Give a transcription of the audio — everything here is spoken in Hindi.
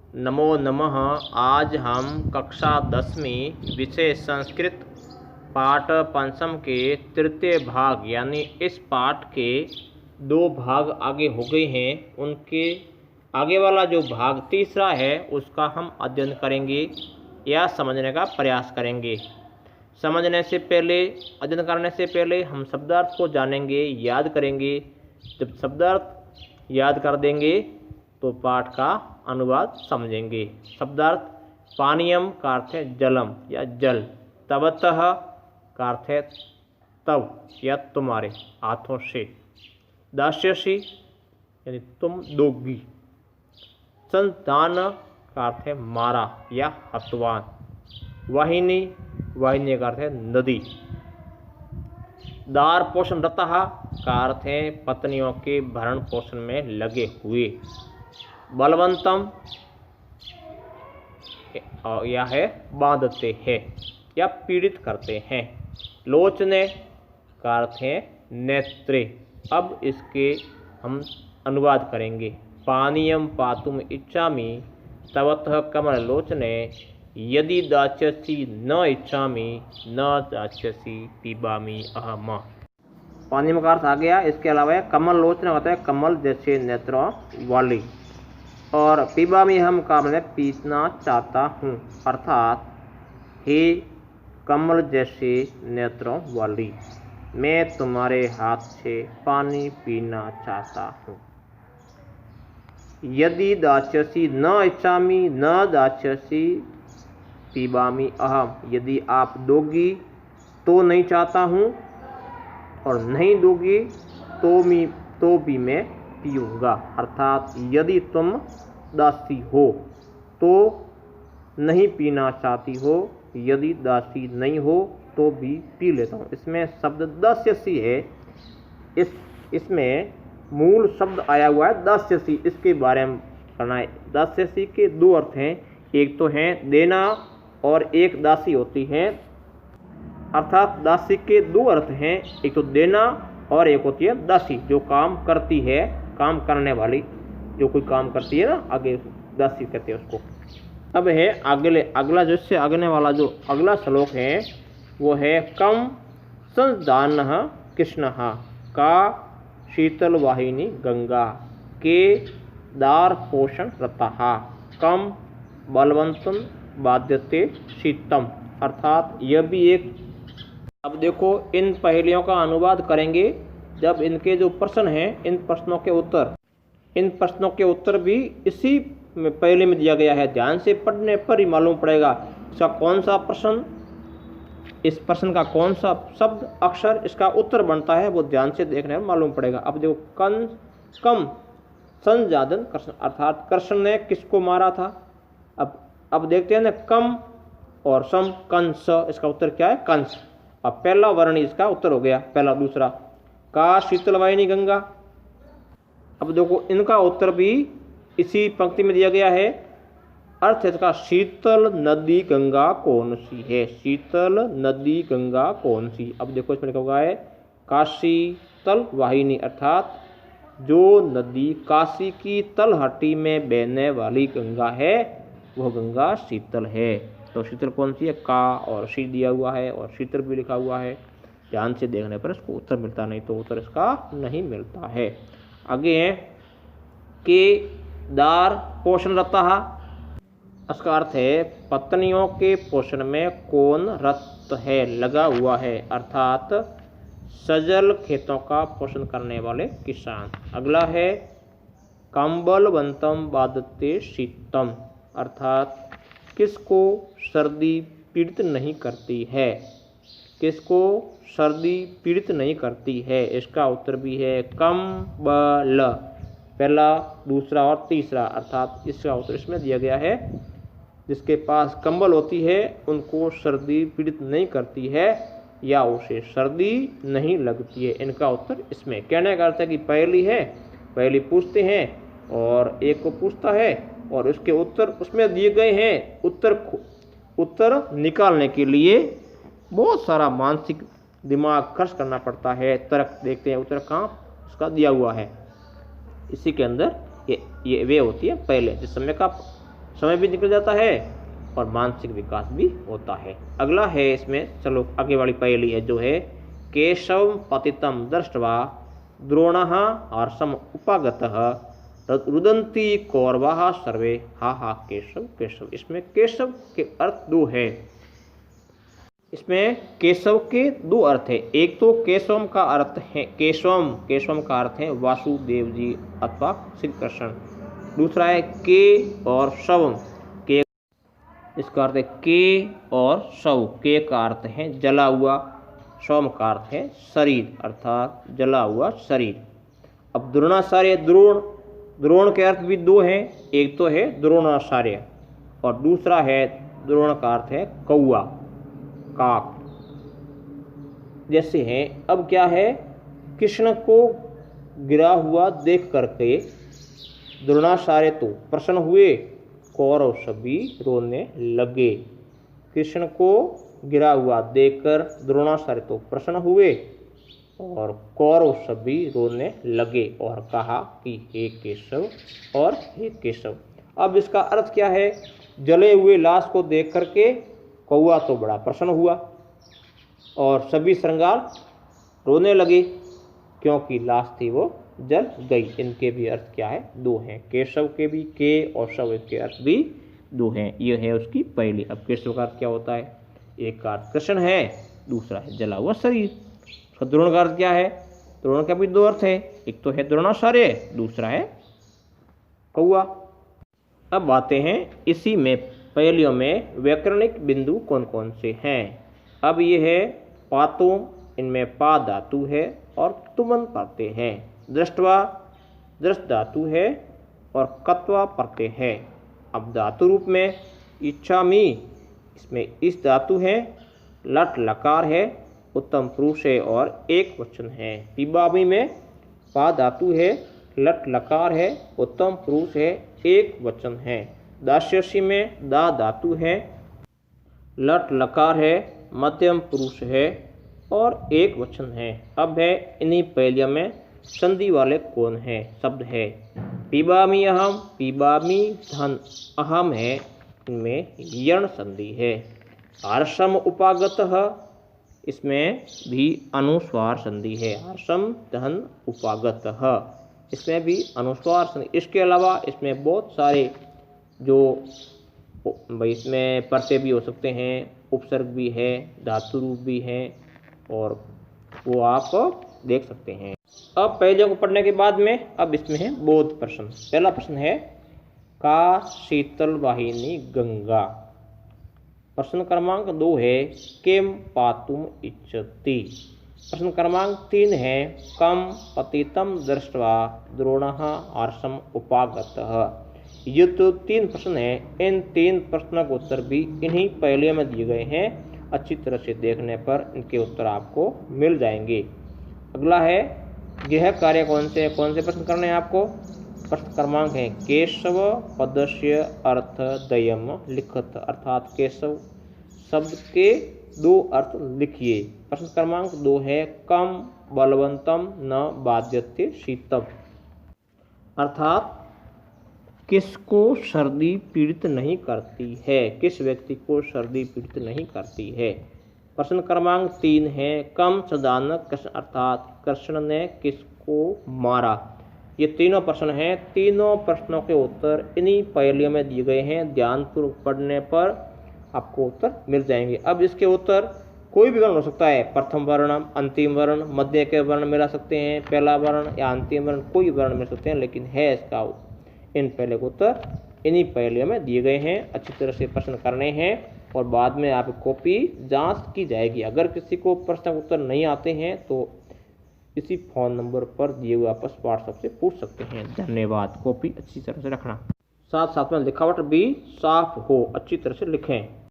नमो नमः। आज हम कक्षा 10वीं विषय संस्कृत पाठ पंचम के तृतीय भाग यानी इस पाठ के 2 भाग आगे हो गए हैं। उनके आगे वाला जो भाग तीसरा है उसका हम अध्ययन करेंगे या समझने का प्रयास करेंगे। समझने से पहले, अध्ययन करने से पहले हम शब्दार्थ को जानेंगे, याद करेंगे। जब शब्दार्थ याद कर देंगे तो पाठ का अनुवाद समझेंगे। शब्दार्थ: पानीयम का अर्थ है जलम या जल, तवतः का अर्थ है तब या तुम्हारे हाथों से, दास्यसि यानी तुम दोगी, संतान का अर्थ है मारा या हतवान, वाहिनी, वाहिनी का अर्थ है नदी, दार पोषण रतः का अर्थ है पत्नियों के भरण पोषण में लगे हुए, बलवंतम यह है बांधते हैं या पीड़ित करते हैं, लोचने का अर्थ है नेत्रे। अब इसके हम अनुवाद करेंगे। पानीयम पातुम इच्छामि तवतः कमल लोचने, यदि दास्यसि न इच्छामि न दास्यसि पिबामि अहम। पानीयम का अर्थ आ गया। इसके अलावा कमल लोचने होता है कमल जैसे नेत्रों वाली, और पिबामी हम का मतलब पीना चाहता हूँ, अर्थात हे कमल जैसे नेत्रों वाली, मैं तुम्हारे हाथ से पानी पीना चाहता हूँ। यदि दास्यसि न इच्छामि न दास्यसि पिबामि अहम, यदि आप दोगी तो नहीं चाहता हूँ, और नहीं दोगी तो भी मैं पीऊँगा। अर्थात यदि तुम दासी हो तो नहीं पीना चाहती हो, यदि दासी नहीं हो तो भी पी लेता हूँ। इसमें शब्द दास्यसि है, इसमें मूल शब्द आया हुआ है दास्यसि। इसके बारे में करना है। दास्यसि के 2 अर्थ हैं, एक तो है देना और एक दासी होती है। अर्थात दासी के 2 अर्थ हैं, एक तो देना और एक होती है दासी जो काम करती है, काम करने वाली, जो कोई काम करती है ना, आगे दासी कहते हैं उसको। अब है अगला जो इससे आगने वाला जो अगला श्लोक है वो है कम संदानः कृष्णः का शीतल वाहिनी गंगा के दार पोषण रतः कम बलवंतम बाध्यते शीतम। अर्थात यह भी एक। अब देखो इन पहेलियों का अनुवाद करेंगे। जब इनके जो प्रश्न हैं, इन प्रश्नों के उत्तर भी इसी में पहले में दिया गया है। ध्यान से पढ़ने पर ही मालूम पड़ेगा इसका कौन सा प्रश्न, इस प्रश्न का कौन सा शब्द अक्षर इसका उत्तर बनता है, वो ध्यान से देखने में मालूम पड़ेगा। अब देखो कम संजादन कृष्ण, अर्थात कृष्ण ने किसको मारा था। अब देखते हैं ना, कम और सम कंस, इसका उत्तर क्या है? कंस। अब पहला वर्ण इसका उत्तर हो गया, पहला। दूसरा का शीतल वाहिनी गंगा। अब देखो इनका उत्तर भी इसी पंक्ति में दिया गया है। अर्थ है इसका शीतल नदी गंगा कौन सी है, शीतल नदी गंगा कौन सी। अब देखो इसमें लिखा हुआ है काशी तल वाहिनी, अर्थात जो नदी काशी की तलहटी में बहने वाली गंगा है वह गंगा शीतल है। तो शीतल कौन सी है? का और शी दिया हुआ है और शीतल भी लिखा हुआ है। ध्यान से देखने पर इसको उत्तर मिलता, नहीं तो उत्तर इसका नहीं मिलता है। आगे है के दार पोषण रतः, इसका अर्थ है पत्नियों के पोषण में कौन रत है, लगा हुआ है, अर्थात सजल खेतों का पोषण करने वाले किसान। अगला है कंबलवंतम बाधते शीतम, अर्थात किसको सर्दी पीड़ित नहीं करती है, किसको सर्दी पीड़ित नहीं करती है। इसका उत्तर भी है कंबल, पहला, दूसरा और तीसरा, अर्थात इसका उत्तर इसमें दिया गया है। जिसके पास कंबल होती है उनको सर्दी पीड़ित नहीं करती है या उसे सर्दी नहीं लगती है। इनका उत्तर इसमें। कहने का अर्थ है कि पहली पूछते हैं और एक को पूछता है और उसके उत्तर उसमें दिए गए हैं। उत्तर निकालने के लिए बहुत सारा मानसिक दिमाग खर्च करना पड़ता है। तर्क देखते हैं उत्तर कहाँ उसका दिया हुआ है। इसी के अंदर ये वे होती है पहले, जिस समय भी निकल जाता है और मानसिक विकास भी होता है। अगला है इसमें, चलो आगे वाली पहेली है जो है, केशव पतितम दृष्ट्वा द्रोणः हर्षम उपागतः रुदन्ति कौरवाः सर्वे हा हा केशव केशव। इसमें केशव के अर्थ दो है। इसमें केशव के दो अर्थ है। एक तो केशवम का अर्थ है, केशवम का अर्थ है वासुदेव जी अथवा श्री कृष्ण। दूसरा है के और शवम, के इसका अर्थ है के और शव। के का अर्थ है जला हुआ, शवम का अर्थ है शरीर अर्थात जला हुआ शरीर। अब द्रोणाचार्य, द्रोण के अर्थ भी दो हैं। एक तो है द्रोणाचार्य और दूसरा है द्रोण का अर्थ है कौआ, काक जैसे हैं। अब क्या है, कृष्ण को गिरा हुआ देख करके द्रोणाचार्य तो प्रसन्न हुए, कौरव सभी रोने लगे। कृष्ण को गिरा हुआ देखकर द्रोणाचार्य तो प्रसन्न हुए और कौरव सभी रोने लगे और कहा कि हे केशव और हे केशव। अब इसका अर्थ क्या है, जले हुए लाश को देख करके कौआ तो बड़ा प्रसन्न हुआ और सभी श्रृंगार रोने लगे क्योंकि लाश थी वो जल गई। इनके भी अर्थ क्या है, दो हैं। केशव के भी के और शव के अर्थ भी दो हैं। ये है उसकी पहली। अब केशव का अर्थ क्या होता है, एक का अर्थ कृष्ण है, दूसरा है जला हुआ शरीर। उसका द्रोण का अर्थ क्या है, द्रोण का भी दो अर्थ है, एक तो है द्रोणाचार्य, दूसरा है कौआ। अब आते हैं इसी में पहेलियों में व्याकरणिक बिंदु कौन कौन से हैं। अब ये है पातों, इनमें पा धातु है और तुमन प्रत्यय है। दृष्टवा, दृष्ट धातु है और कत्वा प्रत्यय है। अब धातु रूप में इच्छामी, इसमें इस धातु है, लट लकार है, उत्तम पुरुष है और एक वचन है। पिबामी में पा धातु है, लट लकार है, उत्तम पुरुष है, एक वचन है। दास्यसी में दा धातु है, लट लकार है, मध्यम पुरुष है और एक वचन है। अब है इन्हीं पहेलियों में संधि वाले कौन है शब्द है। पिबामी अहम, पिबामी धन अहम है, इनमें यण संधि है। हर्षम उपागतः, इसमें भी अनुस्वार संधि है। हर्षम धन उपागतः, इसमें भी अनुस्वार संधि। इसके अलावा इसमें बहुत सारे जो भाई इसमें प्रत्यय भी हो सकते हैं, उपसर्ग भी है, धातु रूप भी है और वो आप देख सकते हैं। अब पहले को पढ़ने के बाद में अब इसमें है बोध प्रश्न। पहला प्रश्न है का शीतल वाहिनी गंगा। प्रश्न क्रमांक 2 है किम पातुम इच्छति। प्रश्न क्रमांक 3 है कम पतितम दृष्ट्वा द्रोणः हर्षम उपागतः। ये तो 3 प्रश्न हैं। इन 3 प्रश्नों के उत्तर भी इन्हीं पहेलियों में दिए गए हैं। अच्छी तरह से देखने पर इनके उत्तर आपको मिल जाएंगे। अगला है गृह कार्य कौन से प्रश्न करने हैं आपको। प्रश्न क्रमांक है केशव पदस्य अर्थ द्वयम लिखत, अर्थात केशव शब्द के 2 अर्थ लिखिए। प्रश्न क्रमांक 2 है कम बलवंतम न बाध्यते शीतम, अर्थात किसको सर्दी पीड़ित नहीं करती है, किस व्यक्ति को सर्दी पीड़ित नहीं करती है। प्रश्न क्रमांक 3 है कम सदानक कृष्ण, अर्थात कृष्ण ने किसको मारा। ये तीनों प्रश्न हैं। तीनों प्रश्नों के उत्तर इन्हीं पहेलियों में दिए गए हैं। ध्यानपूर्वक पढ़ने पर आपको उत्तर मिल जाएंगे। अब इसके उत्तर कोई भी वर्ण हो सकता है, प्रथम वर्ण, अंतिम वर्ण, मध्य के वर्ण मिला सकते हैं, पहला वर्ण या अंतिम वर्ण, कोई वर्ण मिल सकते हैं, लेकिन है इसका इन पहले के उत्तर इन्हीं पहेलियों में दिए गए हैं। अच्छी तरह से प्रश्न करने हैं और बाद में आप कॉपी जांच की जाएगी। अगर किसी को प्रश्न उत्तर नहीं आते हैं तो इसी फ़ोन नंबर पर दिए हुए आपस व्हाट्सएप से पूछ सकते हैं। धन्यवाद। कॉपी अच्छी तरह से रखना, साथ साथ में लिखावट भी साफ हो, अच्छी तरह से लिखें।